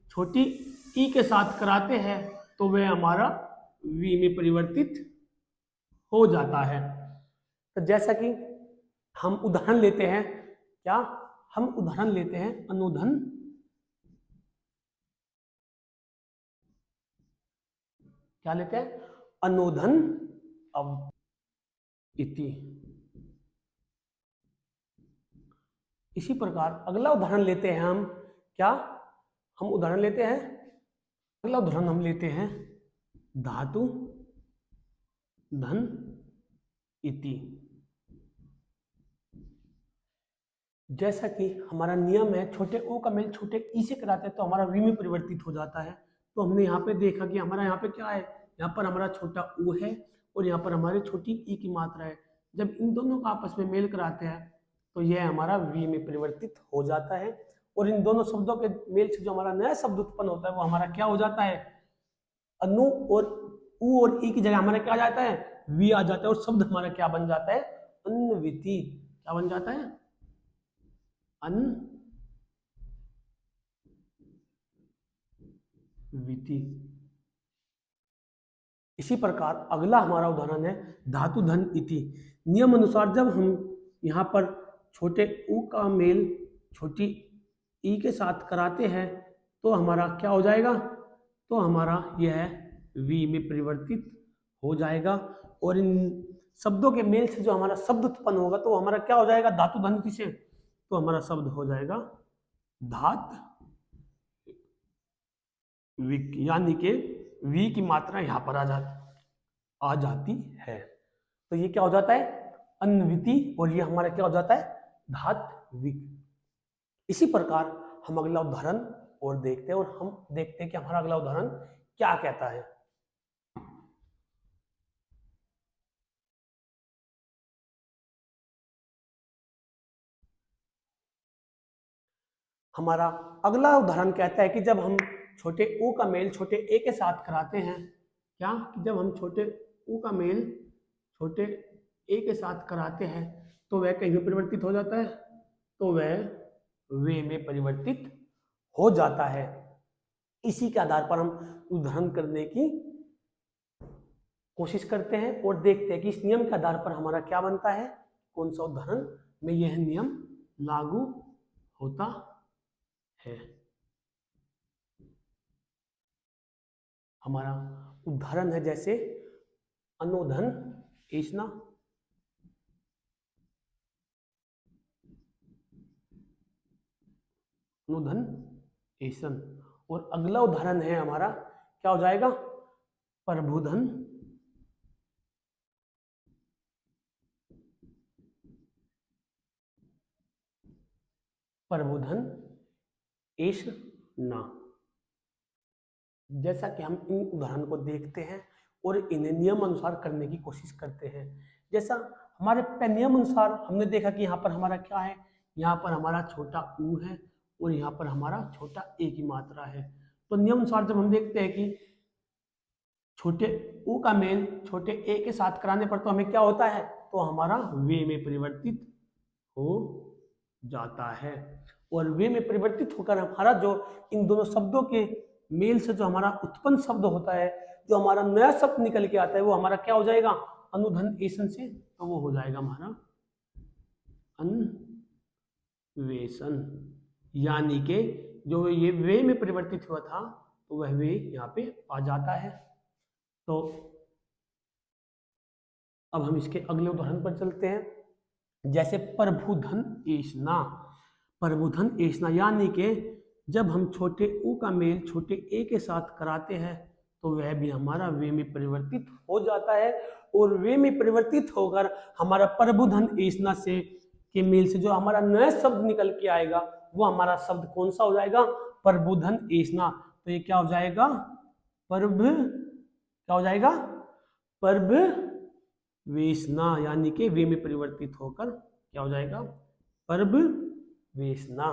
छोटी ई के साथ कराते हैं तो वह हमारा वी में परिवर्तित हो जाता है। तो जैसा कि हम उदाहरण लेते हैं, क्या, हम उदाहरण लेते हैं अनुधन, क्या लेते हैं, अनुधन अब इति। इसी प्रकार अगला उदाहरण लेते हैं हम, क्या, हम उदाहरण लेते हैं, अगला उदाहरण हम लेते हैं धातु धन इति। जैसा कि हमारा नियम है छोटे ओ का मेल छोटे ई से कराते हैं तो हमारा वी में परिवर्तित हो जाता है। तो हमने यहाँ पे देखा कि हमारा यहाँ पे क्या है, यहाँ पर हमारा छोटा ओ है और यहाँ पर हमारी छोटी ई की मात्रा है। जब इन दोनों का आपस में मेल कराते हैं तो यह हमारा वी में परिवर्तित हो जाता है और इन दोनों शब्दों के मेल से जो हमारा नया शब्द उत्पन्न होता है वो हमारा क्या हो जाता है, अनु और उ और ई की जगह हमारा क्या आ जाता है, वी आ जाता है और शब्द हमारा क्या बन जाता है, अन्विति। क्या बन जाता है, अन्विति। इसी प्रकार अगला हमारा उदाहरण है धातु धन इति। नियम अनुसार जब हम यहाँ पर छोटे उ का मेल छोटी ई के साथ कराते हैं तो हमारा क्या हो जाएगा, तो हमारा यह वी में परिवर्तित हो जाएगा और इन शब्दों के मेल से जो हमारा शब्द उत्पन्न होगा तो हमारा क्या हो जाएगा, धातु धन इति से तो हमारा शब्द हो जाएगा धात विक, यानी कि वी की मात्रा यहाँ पर आ जाती है। तो ये क्या हो जाता है, अन्विति और ये हमारा क्या हो जाता है, धात्विक। इसी प्रकार हम अगला उदाहरण और देखते हैं और हम देखते हैं कि हमारा अगला उदाहरण क्या कहता है। हमारा अगला उदाहरण कहता है कि जब हम छोटे ओ का मेल छोटे ए के साथ कराते हैं, क्या कि जब हम छोटे ओ का मेल छोटे ए के साथ कराते हैं तो वह कहीं में परिवर्तित हो जाता है, तो वह वे में परिवर्तित हो जाता है। इसी के आधार पर हम उदाहरण करने की कोशिश करते हैं और देखते हैं कि इस नियम के आधार पर हमारा क्या बनता है, कौन सा उदाहरण में यह नियम लागू होता है। हमारा उदाहरण है जैसे अनुधन ऐसना, अनुधन ऐसन। और अगला उदाहरण है हमारा क्या हो जाएगा, प्रभुधन प्रबोधन ऐसना। जैसा कि हम इन उदाहरण को देखते हैं और इन्हें नियम अनुसार करने की कोशिश करते हैं। जैसा हमारे नियम अनुसार हमने देखा कि यहाँ पर हमारा क्या है, यहाँ पर हमारा छोटा ऊ है और यहाँ पर हमारा छोटा ए की मात्रा है। तो नियम अनुसार जब हम देखते हैं कि छोटे ऊ का मेल छोटे ए के साथ कराने पर तो हमें क्या होता है, तो हमारा वे में परिवर्तित हो जाता है और वे में परिवर्तित होकर हमारा जो इन दोनों शब्दों के मेल से जो हमारा उत्पन्न शब्द होता है, जो हमारा नया शब्द निकल के आता है वो हमारा क्या हो जाएगा, अनुधन ऐसन से, तो वो हो जाएगा हमारा अन्वेषण। यानी कि जो ये वे में परिवर्तित हुआ था तो वह वे यहाँ पे आ जाता है। तो अब हम इसके अगले उदाहरण पर चलते हैं, जैसे प्रभुधन ऐसना। प्रबोधन ऐसना यानी कि जब हम छोटे ऊ का मेल छोटे ए के साथ कराते हैं तो वह भी हमारा वे में परिवर्तित हो जाता है और वे में परिवर्तित होकर हमारा प्रबोधन ऐसना से के मेल से जो हमारा नया शब्द निकल के आएगा वो हमारा शब्द कौन सा हो जाएगा, प्रबोधन ऐसना। तो ये क्या हो जाएगा, पर्व क्या हो जाएगा, पर्व वेसना, यानी कि वे में परिवर्तित होकर क्या हो जाएगा, पर्व वेसना।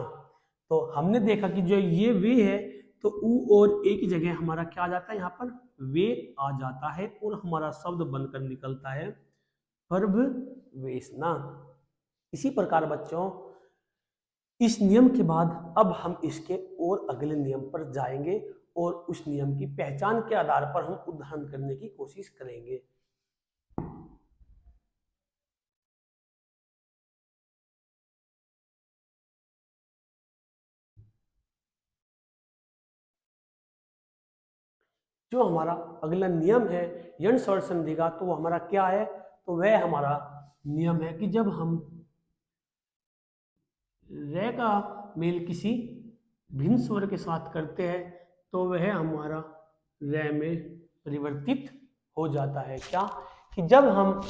तो हमने देखा कि जो ये वे है तो ऊ और ए की जगह हमारा क्या आ जाता है, यहाँ पर वे आ जाता है और हमारा शब्द बनकर निकलता है पर्व वेसना। इसी प्रकार बच्चों इस नियम के बाद अब हम इसके और अगले नियम पर जाएंगे और उस नियम की पहचान के आधार पर हम उदाहरण करने की कोशिश करेंगे। जो हमारा अगला नियम है यण स्वर संधि का, तो वो हमारा क्या है, तो वह हमारा नियम है कि जब हम रे का मेल किसी भिन्न स्वर के साथ करते हैं तो वह हमारा रे में परिवर्तित हो जाता है। क्या कि जब हम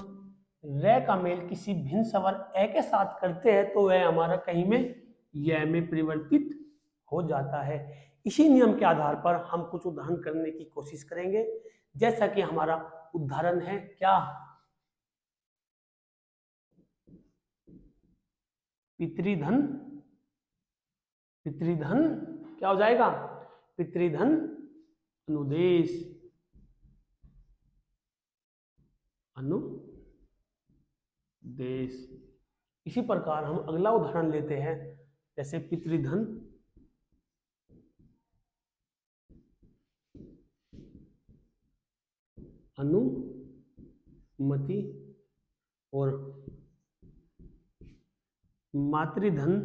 रे का मेल किसी भिन्न स्वर ए के साथ करते हैं तो वह हमारा कहीं में य में परिवर्तित हो जाता है। इसी नियम के आधार पर हम कुछ उदाहरण करने की कोशिश करेंगे, जैसा कि हमारा उदाहरण है क्या, पितृधन। पितृधन क्या हो जाएगा, पितृधन अनुदेश। अनुदेश। इसी प्रकार हम अगला उदाहरण लेते हैं, जैसे पितृधन अनुमति और मातृधन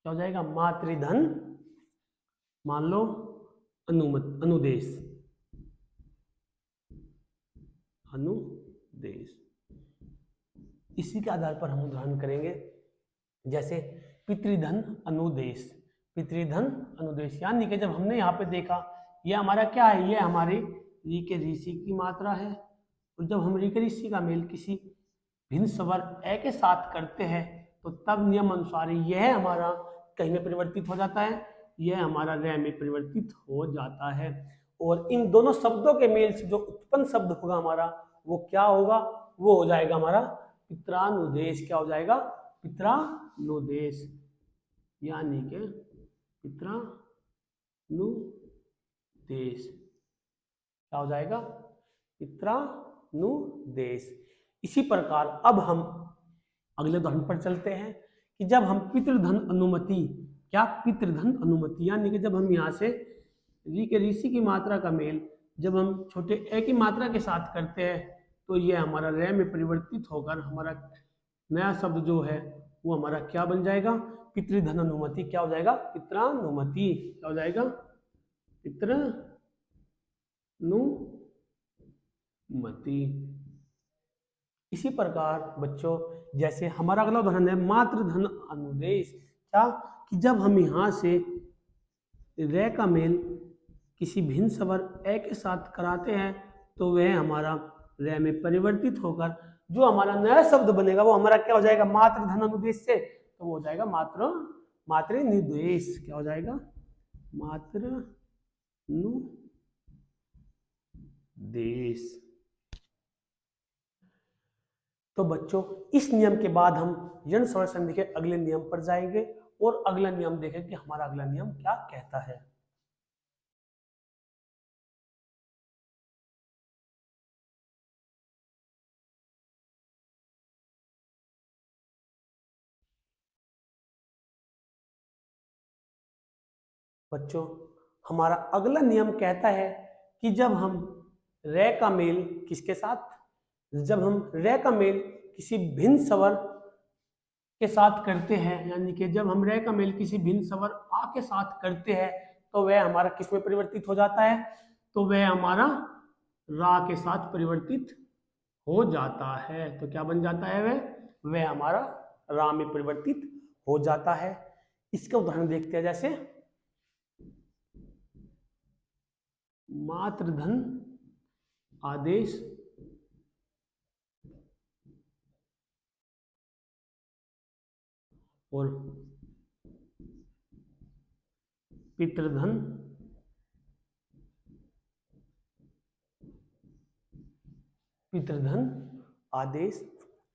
क्या हो जाएगा, मातृधन मान लो अनुदेश। अनुदेश। इसी के आधार पर हम उदाहरण करेंगे, जैसे पितृधन अनुदेश। पितृधन अनुदेश यानी कि जब हमने यहाँ पे देखा ये हमारा क्या है, ये हमारे री के ऋषि की मात्रा है, और जब हम री के ऋषि का मेल किसी भिन्न स्वर ए के साथ करते हैं तो तब नियम अनुसार यह हमारा कहीं में परिवर्तित हो जाता है, यह हमारा रे में परिवर्तित हो जाता है। और इन दोनों शब्दों के मेल से जो उत्पन्न शब्द होगा हमारा वो क्या होगा, वो हो जाएगा हमारा पित्रानुदेश। क्या हो जाएगा, पित्रानुदेश। यानी कि पित्रानुदेश क्या हो जाएगा, पित्रानुदेश। इसी प्रकार अब हम अगले उदाहरण पर चलते हैं कि जब हम पितृधन अनुमति, क्या पितृधन अनुमति यानी कि जब हम यहाँ से री के ऋषि की मात्रा का मेल जब हम छोटे ए की मात्रा के साथ करते हैं तो ये हमारा रे में परिवर्तित होकर हमारा नया शब्द जो है वो हमारा क्या बन जाएगा, पितृधन अनुमति। क्या हो जाएगा, पित्रानुमति। क्या हो जाएगा, पित्रानुमति। इसी प्रकार बच्चों जैसे हमारा अगला उदाहरण है मातृधन अनुदेश। क्या कि जब हम यहाँ से रे का मेल किसी भिन्न स्वर ए के साथ कराते हैं तो वह हमारा रे में परिवर्तित होकर जो हमारा नया शब्द बनेगा वो हमारा क्या हो जाएगा, मातृधन अनुदेश से, तो वो हो जाएगा मातृनिर्देश। क्या हो जाएगा, मातृनुदेश। तो बच्चों इस नियम के बाद हम यण स्वर संधि के अगले नियम पर जाएंगे और अगला नियम देखें कि हमारा अगला नियम क्या कहता है। बच्चों हमारा अगला नियम कहता है कि जब हम रे का मेल किसके साथ, जब हम रे का मेल किसी भिन्न स्वर के साथ करते हैं, यानी कि जब हम रे का मेल किसी भिन्न स्वर आ के साथ करते हैं तो वह हमारा किस में परिवर्तित हो जाता है, तो वह हमारा रा के साथ परिवर्तित हो जाता है। तो क्या बन जाता है, वह हमारा रा में परिवर्तित हो जाता है। इसका उदाहरण देखते हैं, जैसे मातृधन आदेश और पितृधन आदेश।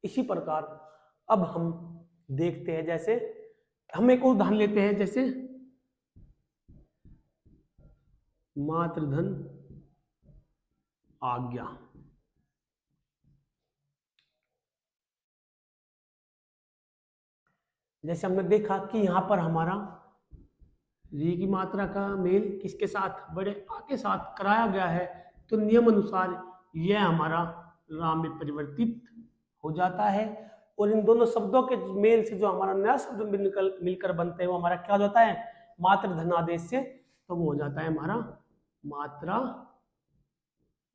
इसी प्रकार अब हम देखते हैं, जैसे हम एक उदाहरण लेते हैं, जैसे मातृधन आज्ञा। जैसे हमने देखा कि यहाँ पर हमारा री की मात्रा का मेल किसके साथ, बड़े आ के साथ कराया गया है, तो नियम अनुसार यह हमारा रा में परिवर्तित हो जाता है। और इन दोनों शब्दों के मेल से जो हमारा नया शब्द मिलकर बनते हैं वो हमारा क्या हो जाता है, मातृधन आदेश से, तो वो हो जाता है हमारा मात्रा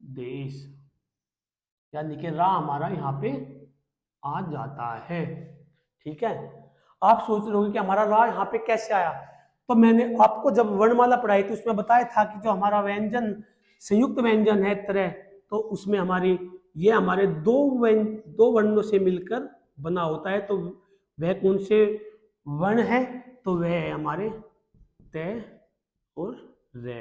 देश। यानी कि रा हमारा यहाँ पे आ जाता है। ठीक है, आप सोच रहे होंगे कि हमारा रा यहाँ पे कैसे आया, तो मैंने आपको जब वर्णमाला पढ़ाई थी उसमें बताया था कि जो हमारा व्यंजन संयुक्त व्यंजन है तरह, तो उसमें हमारी ये हमारे दो वर्णों से मिलकर बना होता है। तो वह कौन से वर्ण है? तो वह है हमारे तय और रे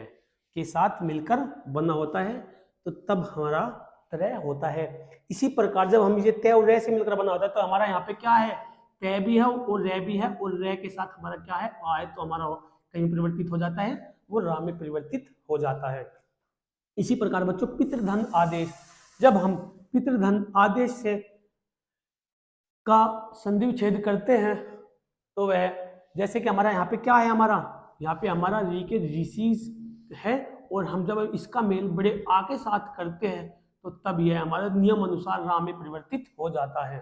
के साथ मिलकर बना होता है, तो तब हमारा तरह होता है। इसी प्रकार जब हम ये तय और रे से मिलकर बना होता है तो हमारा यहाँ पे क्या है? तय भी है और रे भी है, और रे के साथ हमारा क्या है? आ है, तो हमारा कहीं परिवर्तित हो जाता है, वो रा में परिवर्तित हो जाता है। इसी प्रकार बच्चों पितृधन आदेश, जब हम पितृधन आदेश से का संधि विच्छेद करते हैं तो वह, जैसे कि हमारा यहाँ पे क्या है? हमारा यहाँ पे हमारा री के ऋषि है, और हम जब इसका मेल बड़े आ के साथ करते हैं तो तब यह हमारा नियम अनुसार रा में परिवर्तित हो जाता है।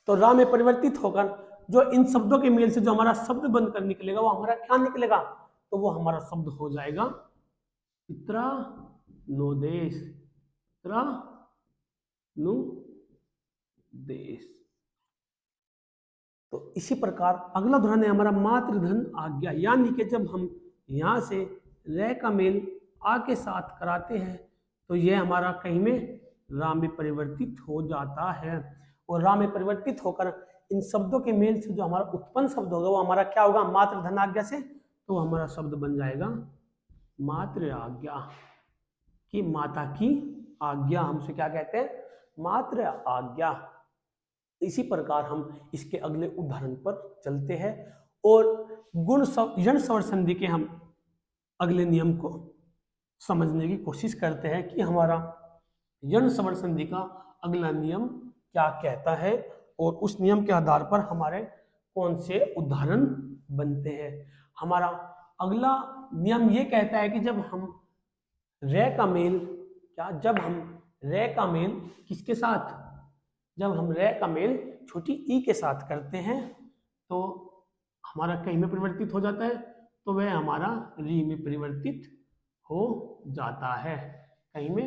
तो रा में परिवर्तित होकर जो इन शब्दों के मेल से जो हमारा शब्द बनकर निकलेगा वो हमारा क्या निकलेगा? तो वो हमारा शब्द हो जाएगा पित्रा नोदेश, पित्रा नु देश। तो इसी प्रकार अगला उदाहरण है हमारा मातृधन आज्ञा, यानी कि जब हम यहाँ से रे का मेल आ के साथ कराते हैं तो यह हमारा कहीं में रा में परिवर्तित हो जाता है, और रा में परिवर्तित होकर इन शब्दों के मेल से जो हमारा उत्पन्न शब्द होगा वो हमारा क्या होगा? मातृधन आज्ञा से, तो हमारा शब्द बन जाएगा मातृ आज्ञा, कि माता की आज्ञा। हमसे क्या कहते हैं? मातृ आज्ञा। इसी प्रकार हम इसके अगले उदाहरण पर चलते हैं और यण स्वर संधि के हम अगले नियम को समझने की कोशिश करते हैं कि हमारा यण स्वर संधि का अगला नियम क्या कहता है, और उस नियम के आधार पर हमारे कौन से उदाहरण बनते हैं। हमारा अगला नियम ये कहता है कि जब हम रे का मेल जब हम रे का मेल किसके साथ? जब हम रे का मेल छोटी ई के साथ करते हैं तो हमारा कहीं में परिवर्तित हो जाता है, तो वह हमारा री में परिवर्तित हो जाता है, कहीं में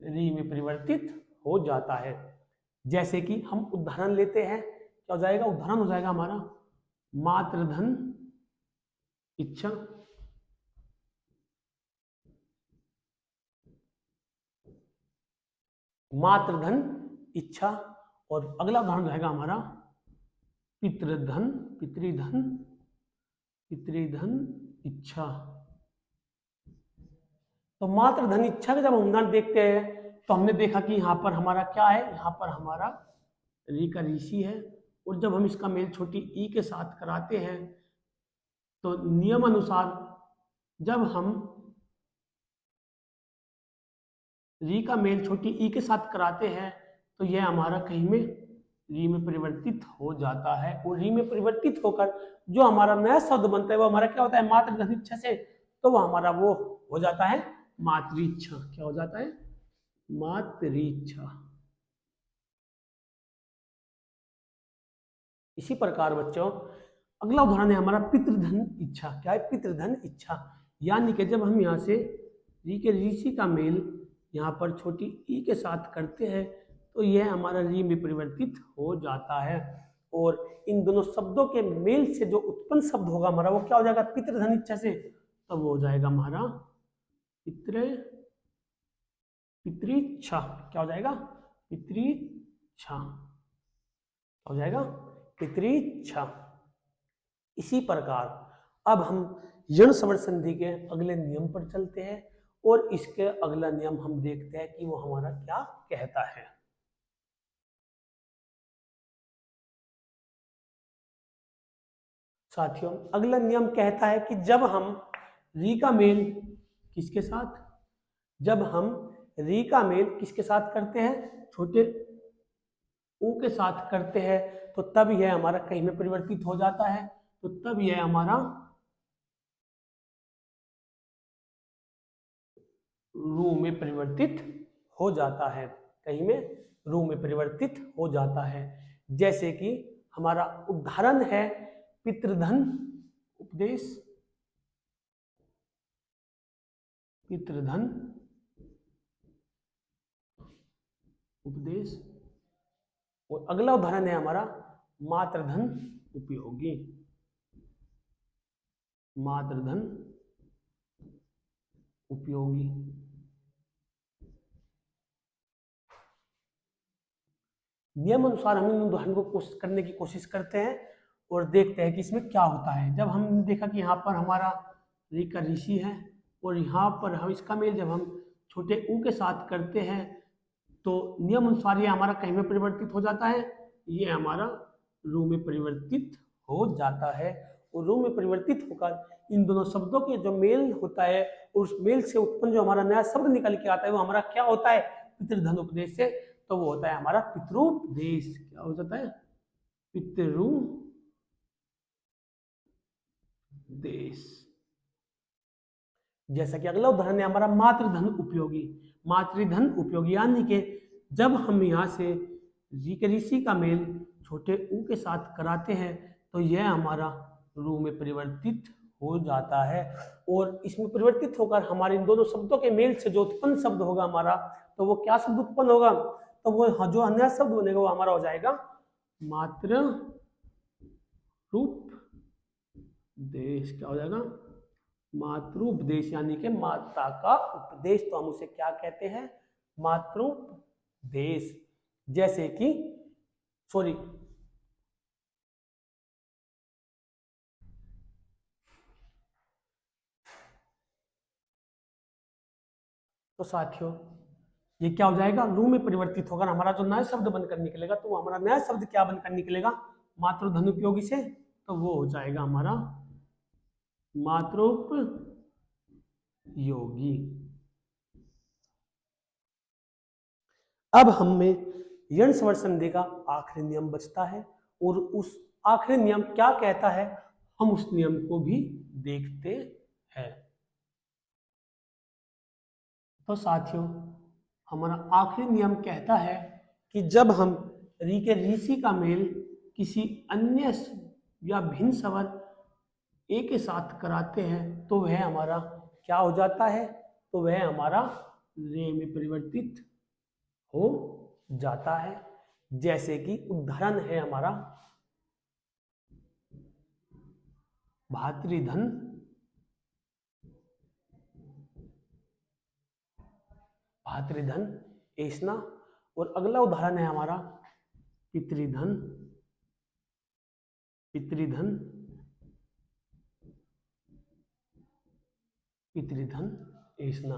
री में परिवर्तित हो जाता है। जैसे कि हम उदाहरण लेते हैं, क्या हो जाएगा? उदाहरण हो जाएगा हमारा मातृधन इच्छा, मातृधन इच्छा, और अगला उदाहरण रहेगा हमारा पितृधन पितृधन पितृधन इच्छा। तो मातृधन इच्छा का जब हम उदाहरण देखते हैं तो हमने देखा कि यहाँ पर हमारा क्या है? यहाँ पर हमारा री का ऋषि है, और जब हम इसका मेल छोटी ई के साथ कराते हैं तो नियम अनुसार जब हम री का मेल छोटी ई के साथ कराते हैं तो यह हमारा कहीं में री में परिवर्तित हो जाता है, और री में परिवर्तित होकर जो हमारा नया शब्द बनता है वो हमारा क्या होता है? मातृधन इच्छा से, तो वो हमारा वो हो जाता है मातृइच्छा। क्या हो जाता है? मातृइच्छा। इसी प्रकार बच्चों अगला उदाहरण है हमारा पितृधन इच्छा। क्या है? पितृधन इच्छा, यानी कि जब हम यहाँ से री के ऋषि का मेल यहाँ पर छोटी ई के साथ करते हैं तो यह हमारा री में परिवर्तित हो जाता है, और इन दोनों शब्दों के मेल से जो उत्पन्न शब्द होगा हमारा वो क्या हो जाएगा? पितृधन इच्छा से, तब वो हो जाएगा हमारा पितृइच्छा। क्या हो जाएगा? पितृइच्छा हो जाएगा पितृइच्छा। इसी प्रकार अब हम यण स्वर संधि के अगले नियम पर चलते हैं, और इसके अगला नियम हम देखते हैं कि वो हमारा क्या कहता है। साथियों अगला नियम कहता है कि जब हम री का मेल किसके साथ? जब हम री का मेल किसके साथ करते हैं? छोटे ऊ के साथ करते हैं तो तब यह हमारा कहीं में परिवर्तित हो जाता है, तो तब यह हमारा रू में परिवर्तित हो जाता है, कहीं में रू में परिवर्तित हो जाता है। जैसे कि हमारा उदाहरण है पितृधन उपदेश, पितृधन उपदेश, और अगला उदाहरण है हमारा मातृधन उपयोगी। मातृधन उपयोगी। नियम अनुसार हम इन उदाहरण को करने की कोशिश करते हैं और देखते हैं कि इसमें क्या होता है। जब हमने देखा कि यहाँ पर हमारा री का ऋषि है और यहाँ पर हम इसका मेल जब हम छोटे ऊ के साथ करते हैं तो नियम अनुसार ये हमारा कहीं में परिवर्तित हो जाता है, ये हमारा रू में परिवर्तित हो जाता है। और रू में परिवर्तित होकर इन दोनों शब्दों के जो मेल होता है उस मेल से उत्पन्न जो हमारा नया शब्द निकल के आता है वो हमारा क्या होता है, पितृधन उपदेश से, तो वो होता है हमारा पितृपदेश। क्या हो जाता है, पितृपदेश। जैसा कि अगला उदाहरण है हमारा मातृधन उपयोगी। मातृधन उपयोगी यानी कि जब हम यहाँ से ऋषि का मेल छोटे ऊ के साथ कराते हैं तो यह हमारा रू में परिवर्तित हो जाता है और इसमें परिवर्तित होकर हमारे इन दोनों शब्दों के मेल से जो उत्पन्न शब्द होगा हमारा, तो वो क्या शब्द उत्पन्न होगा, तो वो जो नया शब्द बनेगा वो हमारा हो जाएगा मातृ रूप देश। क्या हो जाएगा, मातृपदेश, यानी कि माता का उपदेश, तो हम उसे क्या कहते हैं, मातृपदेश। जैसे कि तो साथियों ये क्या हो जाएगा, रू में परिवर्तित होकर हमारा जो नया शब्द बनकर निकलेगा तो हमारा नया शब्द क्या बनकर निकलेगा, मातृधन उपयोगी से, तो वो हो जाएगा हमारा मातृपयोगी। अब हमें यण स्वर संधि का आखिरी नियम बचता है और उस आखिरी नियम क्या कहता है हम उस नियम को भी देखते हैं। तो साथियों हमारा आखिरी नियम कहता है कि जब हम री के ऋषि का मेल किसी अन्य या भिन्न स्वर ए के साथ कराते हैं तो वह हमारा क्या हो जाता है, तो वह हमारा रे में परिवर्तित हो जाता है। जैसे कि उदाहरण है हमारा भातृधन ऐसना, और अगला उदाहरण है हमारा पितृधन ऐसना।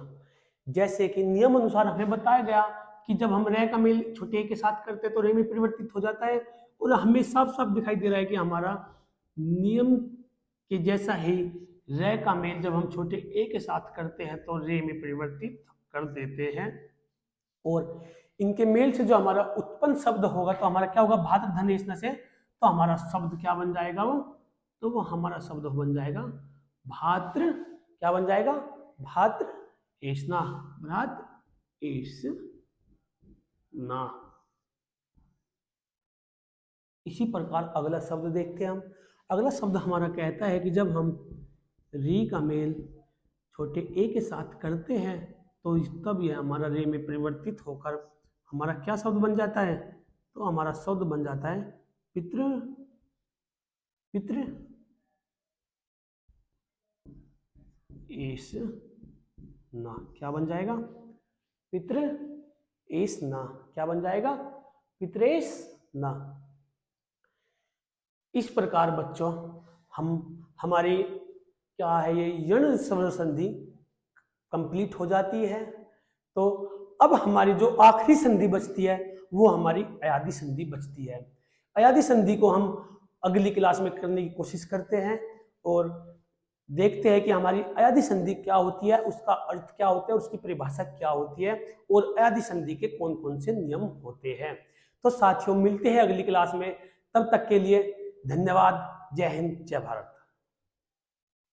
जैसे कि नियम अनुसार हमें बताया गया कि जब हम रे का मेल छोटे ए के साथ करते हैं तो रे में परिवर्तित हो जाता है, और हमें साफ साफ दिखाई दे रहा है कि हमारा नियम के जैसा ही रे का मेल जब हम छोटे ए के साथ करते हैं तो रे में परिवर्तित कर देते हैं, और इनके मेल से जो हमारा उत्पन्न शब्द होगा तो हमारा क्या होगा, भातृधन ऐसना से, तो हमारा शब्द क्या बन जाएगा, वो हमारा शब्द बन जाएगा भातृ, क्या बन जाएगा, भातृ ऐसना, भातृ ऐसना। इसी प्रकार अगला शब्द देखते हैं हम। अगला शब्द हमारा कहता है कि जब हम री का मेल छोटे ए के साथ करते हैं तो तब यह हमारा रे में परिवर्तित होकर हमारा क्या शब्द बन जाता है, तो हमारा शब्द बन जाता है पितृ ऐसना। क्या बन जाएगा, पितृ ऐसना। क्या बन जाएगा, पितृऐसना। इस प्रकार बच्चों हमारी क्या है ये यण स्वर संधि कंप्लीट हो जाती है। तो अब हमारी जो आखिरी संधि बचती है वो हमारी अयादी संधि बचती है। अयादी संधि को हम अगली क्लास में करने की कोशिश करते हैं और देखते हैं कि हमारी अयादी संधि क्या होती है, उसका अर्थ क्या होता है, उसकी परिभाषा क्या होती है और अयादी संधि के कौन कौन से नियम होते हैं। तो साथियों मिलते हैं अगली क्लास में, तब तक के लिए धन्यवाद। जय हिंद, जय भारत।